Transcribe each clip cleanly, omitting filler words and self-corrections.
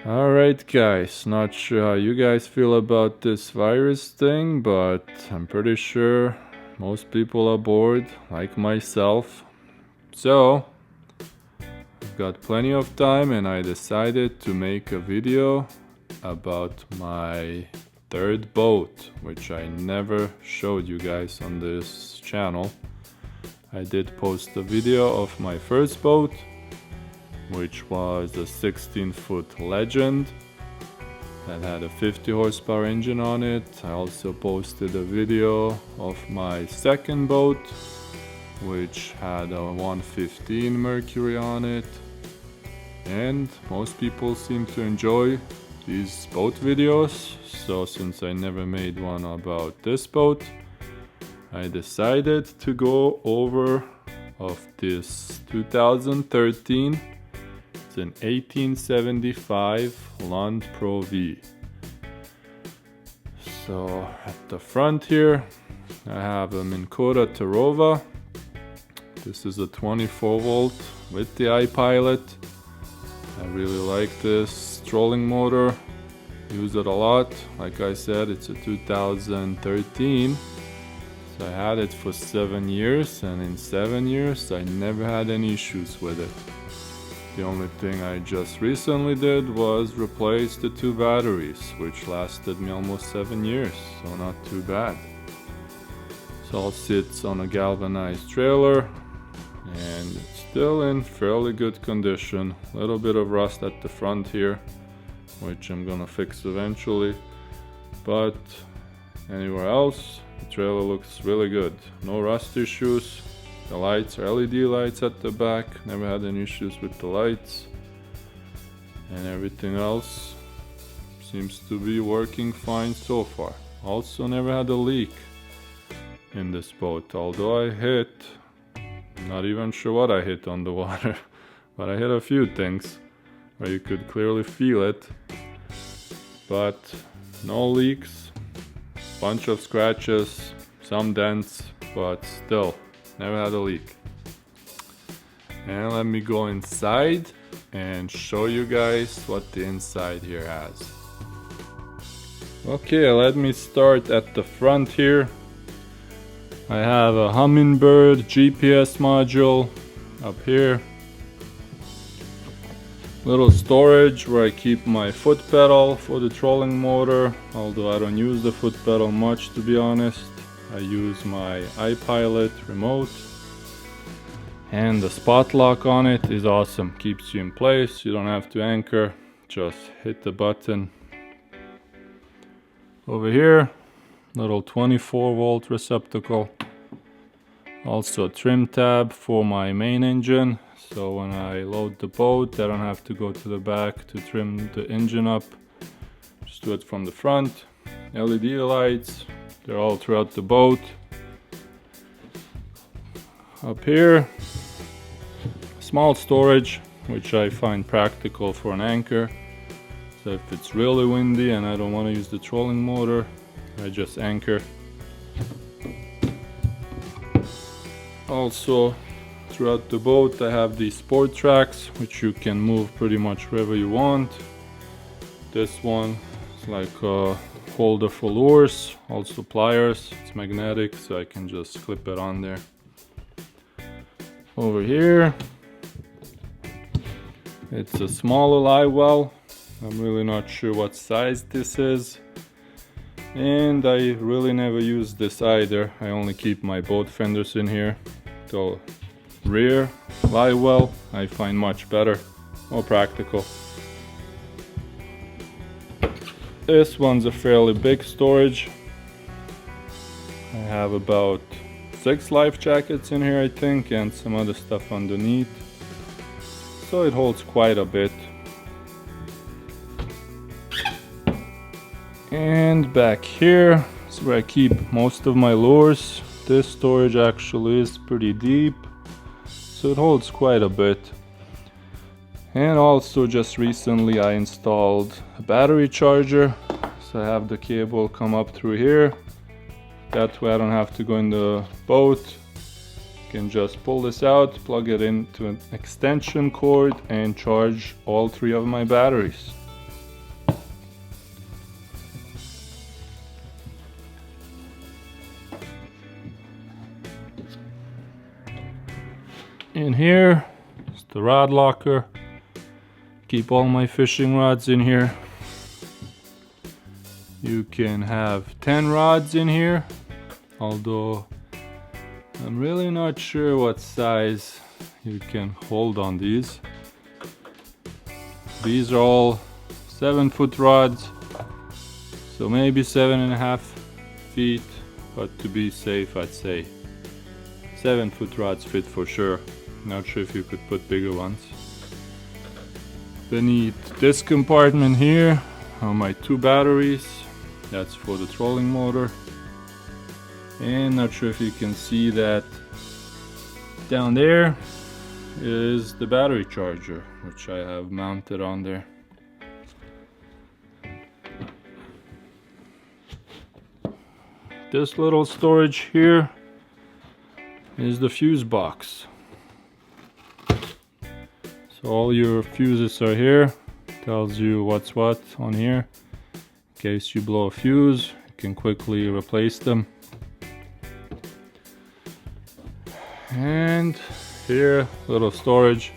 Alright guys, not sure how you guys feel about this virus thing, but I'm pretty sure most people are bored, like myself. So, I've got plenty of time and I decided to make a video about my third boat, which I never showed you guys on this channel. I did post a video of my first boat, which was a 16-foot Legend that had a 50 horsepower engine on it. I also posted a video of my second boat, which had a 115 Mercury on it. And most people seem to enjoy these boat videos, so since I never made one about this boat, I decided to go over of this 2013. It's an 1875 Lund Pro V. So at the front here I have a Minn Kota Tarova. This is a 24 volt with the iPilot. I really like this trolling motor, use it a lot. Like I said, it's a 2013. So I had it for 7 years, and in 7 years I never had any issues with it. The only thing I just recently did was replace the 2 batteries, which lasted me almost 7 years, so not too bad. It all sits on a galvanized trailer and it's still in fairly good condition. A little bit of rust at the front here, which I'm gonna fix eventually, but anywhere else the trailer looks really good. No rust issues. The lights are LED lights at the back, never had any issues with the lights, and everything else seems to be working fine so far. Also never had a leak in this boat, although I hit, I'm not even sure what I hit on the water, but I hit a few things where you could clearly feel it, but no leaks, bunch of scratches, some dents, but still never had a leak. And let me go inside and show you guys what the inside here has. Okay, let me start at the front here. I have a Humminbird GPS module up here. Little storage where I keep my foot pedal for the trolling motor, although I don't use the foot pedal much, to be honest. I use my iPilot remote, and the spot lock on it is awesome. Keeps you in place, you don't have to anchor, just hit the button. Over here, little 24 volt receptacle. Also a trim tab for my main engine, so when I load the boat I don't have to go to the back to trim the engine up. Just do it from the front. LED lights, they're all throughout the boat. Up here, small storage, which I find practical for an anchor. So if it's really windy and I don't want to use the trolling motor, I just anchor. Also, throughout the boat I have these sport tracks, which you can move pretty much wherever you want. This one is like a holder for lures, also pliers. It's magnetic, so I can just clip it on there. Over here, it's a smaller live well. I'm really not sure what size this is, and I really never use this either. I only keep my boat fenders in here. The rear live well I find much better, more practical. This one's a fairly big storage. I have about 6 life jackets in here, I think, and some other stuff underneath. So it holds quite a bit. And back here is where I keep most of my lures. This storage actually is pretty deep, so it holds quite a bit. And also just recently I installed a battery charger, so I have the cable come up through here. That way I don't have to go in the boat. I can just pull this out, plug it into an extension cord and charge all 3 of my batteries. In here is the rod locker. Keep all my fishing rods in here. You can have 10 rods in here, although I'm really not sure what size you can hold on these. These are all 7-foot rods, so maybe 7.5 feet, but to be safe I'd say 7-foot rods fit for sure. Not sure if you could put bigger ones. Beneath this compartment here are my 2 batteries. That's for the trolling motor. And not sure if you can see that down there is the battery charger, which I have mounted on there. This little storage here is the fuse box. So all your fuses are here. Tells you what's what on here. In case you blow a fuse, you can quickly replace them. And here, little storage.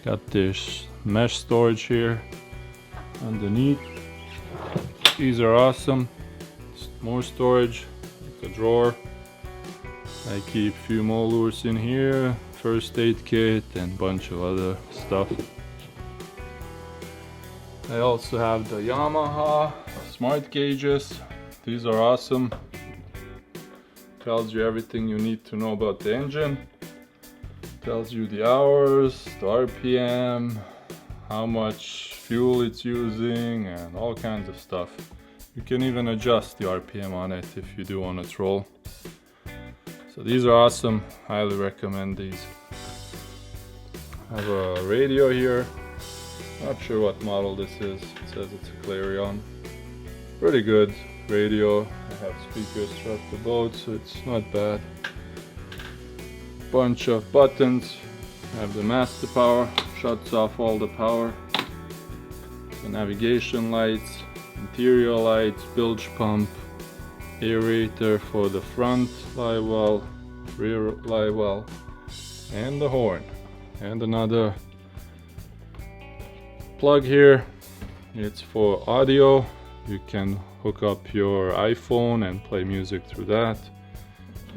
Got this mesh storage here underneath. These are awesome. More storage, like a drawer. I keep a few more lures in here, first aid kit and a bunch of other stuff. I also have the Yamaha smart gauges. These are awesome. Tells you everything you need to know about the engine. Tells you the hours, the RPM, how much fuel it's using, and all kinds of stuff. You can even adjust the RPM on it if you do want to troll. So these are awesome. Highly recommend these. I have a radio here. Not sure what model this is. It says it's a Clarion. Pretty good radio. I have speakers throughout the boat, so it's not bad. Bunch of buttons. I have the master power, shuts off all the power. The navigation lights, interior lights, bilge pump, aerator for the front live well, rear live well, and the horn. And another plug here. It's for audio. You can hook up your iPhone and play music through that.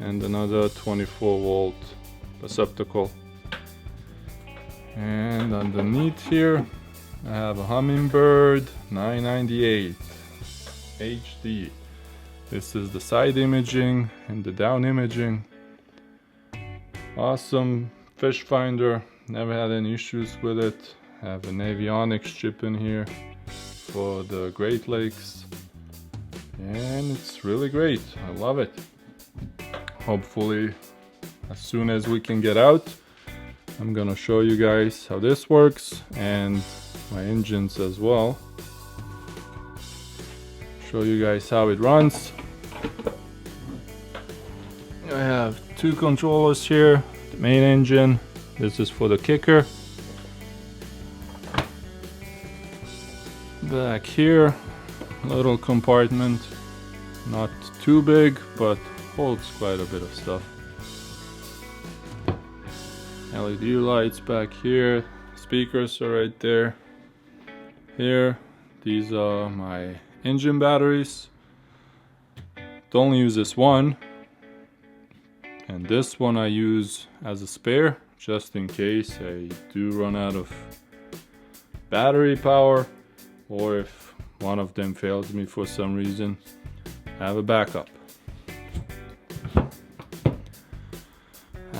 And another 24-volt receptacle. And underneath here I have a Humminbird 998 HD. This is the side imaging and the down imaging. Awesome fish finder. Never had any issues with it. I have an avionics chip in here for the Great Lakes. And it's really great. I love it. Hopefully, as soon as we can get out, I'm gonna show you guys how this works and my engines as well. Show you guys how it runs. I have 2 controllers here. The main engine. This is for the kicker. Back here, little compartment. Not too big, but holds quite a bit of stuff. LED lights back here. Speakers are right there. Here, these are my engine batteries. Don't use this one. And this one I use as a spare, just in case I do run out of battery power, or if one of them fails me for some reason, I have a backup.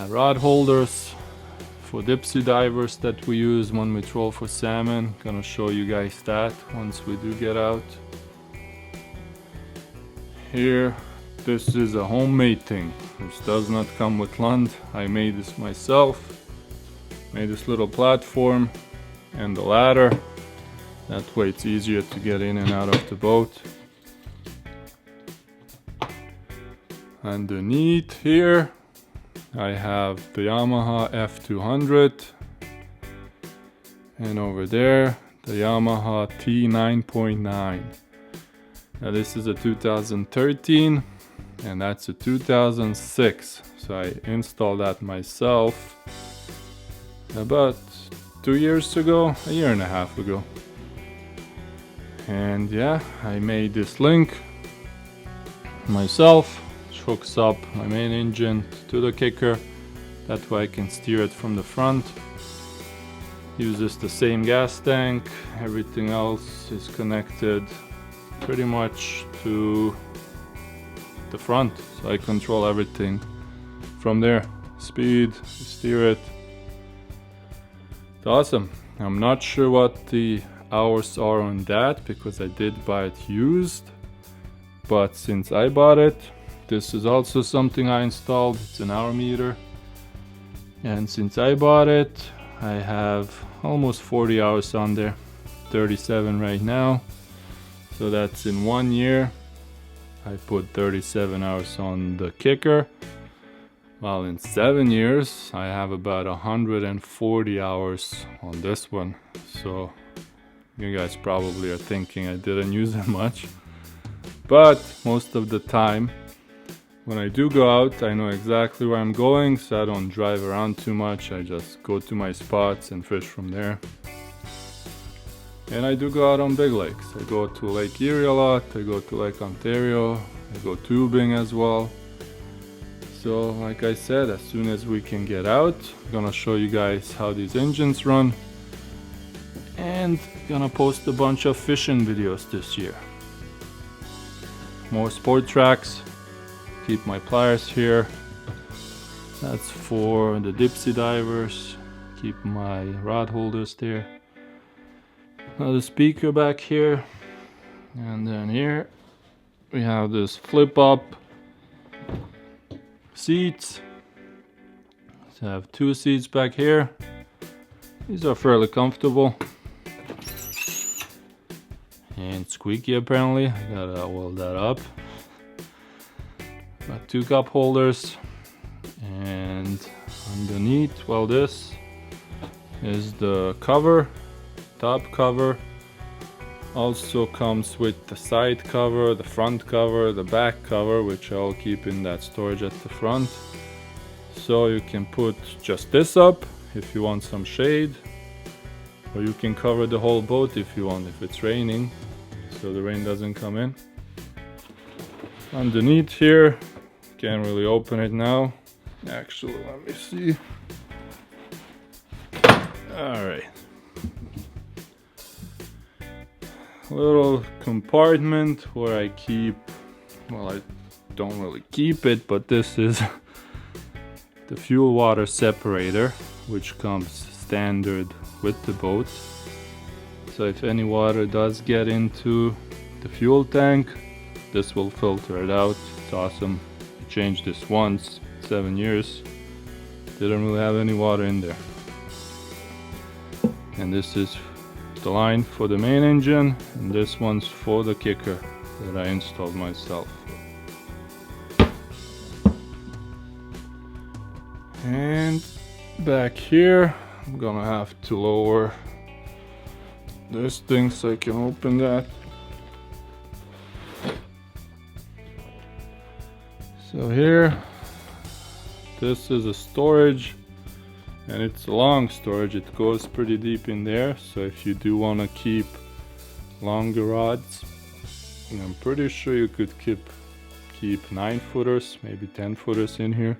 Rod holders for dipsy divers that we use when we troll for salmon. Gonna show you guys that once we do get out. Here, this is a homemade thing. This does not come with Lund. I made this myself. Made this little platform and the ladder. That way it's easier to get in and out of the boat. Underneath here I have the Yamaha F200, and over there the Yamaha T9.9. Now this is a 2013 and that's a 2006, so I installed that myself about 2 years ago, a year and a half ago. And yeah, I made this link myself, which hooks up my main engine to the kicker. That way I can steer it from the front. Uses the same gas tank, everything else is connected pretty much to the front, so I control everything from there. Speed, steer it. It's awesome. I'm not sure what the hours are on that because I did buy it used, but since I bought it, this is also something I installed. It's an hour meter, and since I bought it, I have almost 40 hours on there, 37 right now. So that's in 1 year I put 37 hours on the kicker, while in 7 years I have about 140 hours on this one. So you guys probably are thinking I didn't use it much, but most of the time when I do go out, I know exactly where I'm going, so I don't drive around too much. I just go to my spots and fish from there. And I do go out on big lakes. I go to Lake Erie a lot, I go to Lake Ontario, I go tubing as well. So like I said, as soon as we can get out, I'm gonna show you guys how these engines run, and gonna post a bunch of fishing videos this year. More sport tracks. Keep my pliers here. That's for the dipsy divers. Keep my rod holders there. Another speaker back here. And then here we have this flip up seats. So I have 2 seats back here. These are fairly comfortable. And squeaky apparently. I gotta oil that up. Got 2 cup holders, and underneath, well, this is the cover, top cover. Also comes with the side cover, the front cover, the back cover, which I'll keep in that storage at the front. So you can put just this up if you want some shade, or you can cover the whole boat if you want, if it's raining, so the rain doesn't come in. Underneath here, can't really open it now. Actually, let me see. Alright. Little compartment where I keep, well, I don't really keep it, but this is the fuel water separator, which comes standard with the boat. So if any water does get into the fuel tank, this will filter it out. It's awesome. I changed this once, 7 years. Didn't really have any water in there. And this is the line for the main engine, and this one's for the kicker that I installed myself. And back here, I'm gonna have to lower this thing so I can open that. So here, this is a storage, and it's a long storage. It goes pretty deep in there, so if you do want to keep longer rods, I'm pretty sure you could keep 9-footers, maybe 10-footers in here.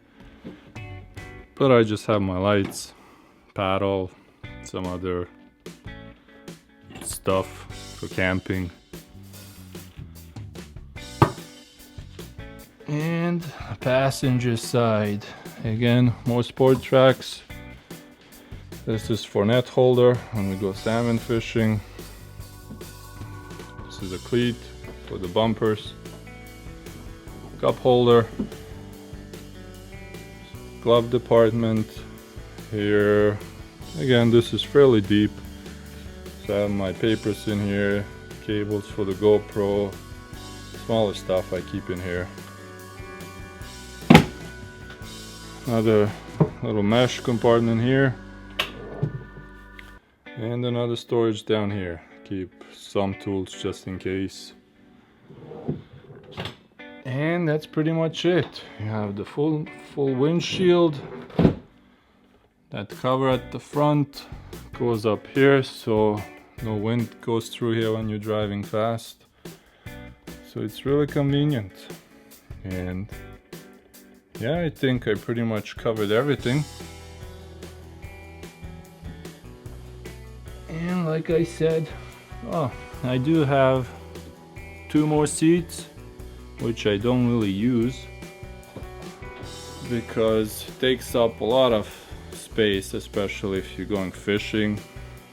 But I just have my lights, paddle, some other stuff for camping. And passenger side, again, more sport tracks. This is for net holder when we go salmon fishing. This is a cleat for the bumpers. Cup holder. Glove department. Here, again, this is fairly deep. So I have my papers in here, cables for the GoPro, smaller stuff I keep in here. Another little mesh compartment here, and another storage down here. Keep some tools just in case. And that's pretty much it. You have the full windshield. That cover at the front goes up here, so no wind goes through here when you're driving fast. So it's really convenient. And yeah, I think I pretty much covered everything. And like I said, I do have 2 more seats, which I don't really use because it takes up a lot of space, especially if you're going fishing.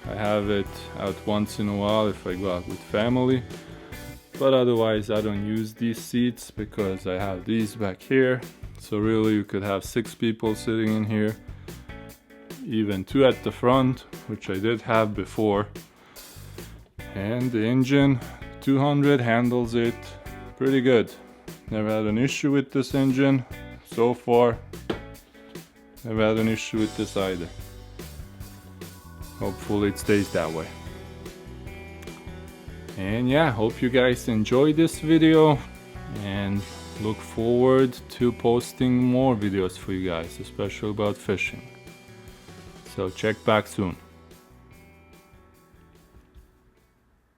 I have it out once in a while if I go out with family, but otherwise I don't use these seats because I have these back here. So really you could have 6 people sitting in here, even 2 at the front, which I did have before. And the engine 200 handles it pretty good. Never had an issue with this engine so far. Never had an issue with this either. Hopefully it stays that way. And yeah, hope you guys enjoyed this video and look forward to posting more videos for you guys, especially about fishing. So check back soon.